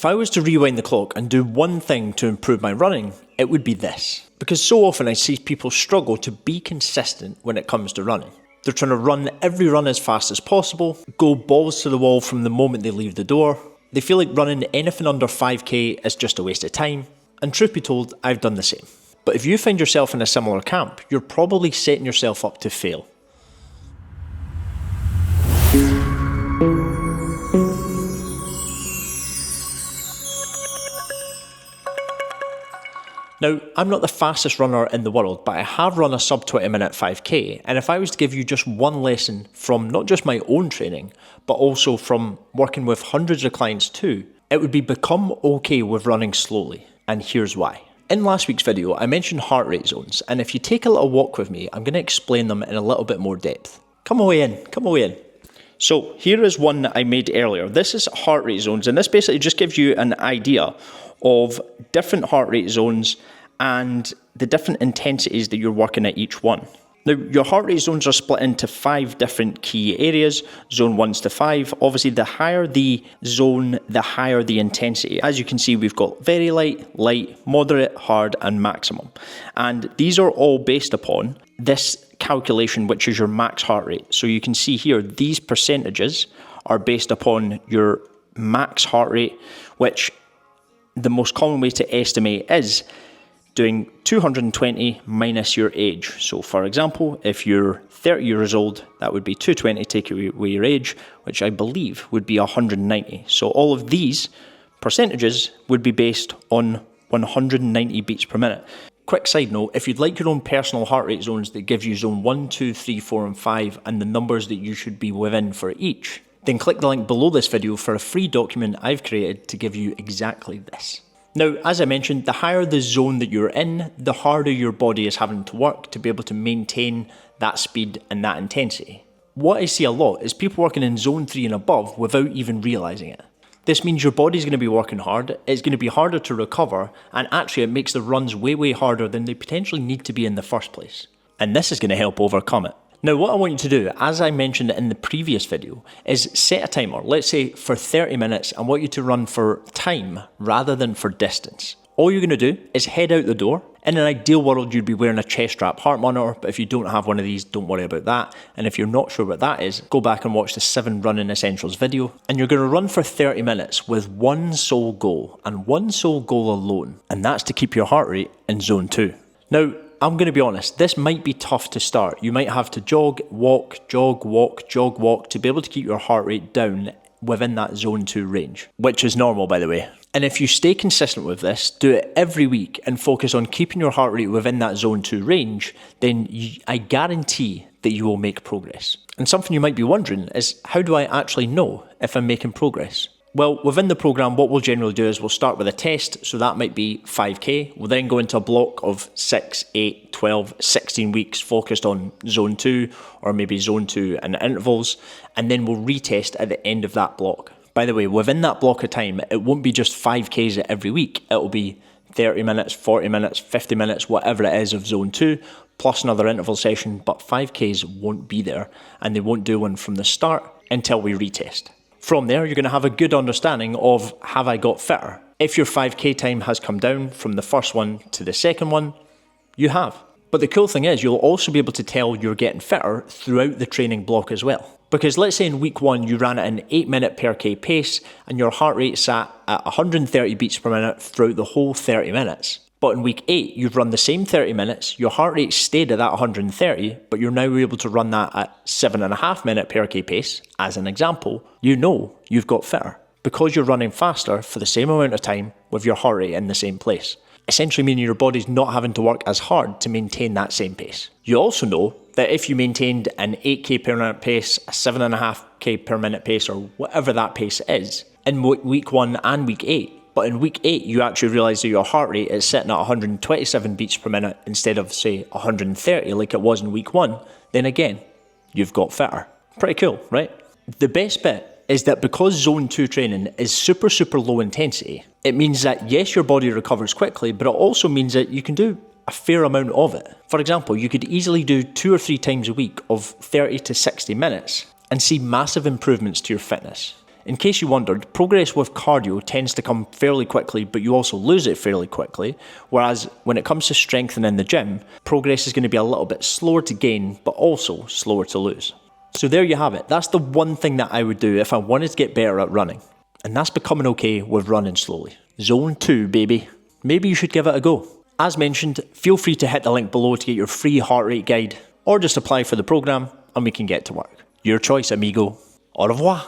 If I was to rewind the clock and do one thing to improve my running, it would be this. Because so often I see people struggle to be consistent when it comes to running. They're trying to run every run as fast as possible, go balls to the wall from the moment they leave the door. They feel like running anything under 5k is just a waste of time. And truth be told, I've done the same. But if you find yourself in a similar camp, you're probably setting yourself up to fail. Now, I'm not the fastest runner in the world, but I have run a sub 20 minute 5k, and if I was to give you just one lesson from not just my own training, but also from working with hundreds of clients too, it would be become okay with running slowly, and here's why. In last week's video, I mentioned heart rate zones, and if you take a little walk with me, I'm going to explain them in a little bit more depth. Come away in. So here is one that I made earlier. This is heart rate zones, and this basically just gives you an idea of different heart rate zones and the different intensities that you're working at each one. Now, your heart rate zones are split into 5 different key areas, zone 1s to 5. Obviously, the higher the zone, the higher the intensity. As you can see, we've got very light, moderate, hard, and maximum. And these are all based upon this calculation, which is your max heart rate. So you can see here, these percentages are based upon your max heart rate, which the most common way to estimate is doing 220 minus your age. So for example, if you're 30 years old, that would be 220, take away your age, which I believe would be 190. So all of these percentages would be based on 190 beats per minute. Quick side note, if you'd like your own personal heart rate zones that gives you zone 1, 2, 3, 4 and 5 and the numbers that you should be within for each, then click the link below this video for a free document I've created to give you exactly this. Now, as I mentioned, the higher the zone that you're in, the harder your body is having to work to be able to maintain that speed and that intensity. What I see a lot is people working in zone 3 and above without even realising it. This means your body's going to be working hard, it's going to be harder to recover, and actually it makes the runs way harder than they potentially need to be in the first place. And this is going to help overcome it. Now, what I want you to do, as I mentioned in the previous video, is set a timer. Let's say for 30 minutes, I want you to run for time rather than for distance. All you're going to do is head out the door. In an ideal world, you'd be wearing a chest strap heart monitor, but if you don't have one of these, don't worry about that. And if you're not sure what that is, go back and watch the 7 running essentials video. And you're going to run for 30 minutes with one sole goal, and one sole goal alone, and that's to keep your heart rate in zone 2. Now, I'm going to be honest, this might be tough to start. You might have to jog, walk to be able to keep your heart rate down within that zone 2 range, which is normal, by the way. And if you stay consistent with this, do it every week and focus on keeping your heart rate within that zone 2 range, then I guarantee that you will make progress. And something you might be wondering is, how do I actually know if I'm making progress? Well, within the program, what we'll generally do is we'll start with a test, so that might be 5k. We'll then go into a block of 6, 8, 12, 16 weeks focused on zone 2 or maybe zone 2 and intervals, and then we'll retest at the end of that block. By the way, within that block of time, it won't be just 5Ks every week. It'll be 30 minutes, 40 minutes, 50 minutes, whatever it is of zone 2, plus another interval session, but 5Ks won't be there, and they won't do one from the start until we retest. From there, you're going to have a good understanding of, have I got fitter? If your 5k time has come down from the first one to the second one, you have. But the cool thing is, you'll also be able to tell you're getting fitter throughout the training block as well. Because let's say in week 1, you ran at an 8 minute per k pace and your heart rate sat at 130 beats per minute throughout the whole 30 minutes. But in week 8, you've run the same 30 minutes, your heart rate stayed at that 130, but you're now able to run that at 7.5 minute per k pace, as an example. You know you've got fitter, because you're running faster for the same amount of time with your heart rate in the same place. Essentially meaning your body's not having to work as hard to maintain that same pace. You also know that if you maintained an 8k per minute pace, a 7.5k per minute pace, or whatever that pace is, in week 1 and week 8, but in week 8, you actually realise that your heart rate is sitting at 127 beats per minute instead of, say, 130 like it was in week 1, then again, you've got fitter. Pretty cool, right? The best bit is that because zone 2 training is super low intensity, it means that yes, your body recovers quickly, but it also means that you can do a fair amount of it. For example, you could easily do 2 or 3 times a week of 30 to 60 minutes and see massive improvements to your fitness. In case you wondered, progress with cardio tends to come fairly quickly, but you also lose it fairly quickly, whereas when it comes to strengthening in the gym, progress is going to be a little bit slower to gain, but also slower to lose. So there you have it. That's the one thing that I would do if I wanted to get better at running. And that's becoming okay with running slowly. Zone 2, baby. Maybe you should give it a go. As mentioned, feel free to hit the link below to get your free heart rate guide, or just apply for the program and we can get to work. Your choice, amigo. Au revoir.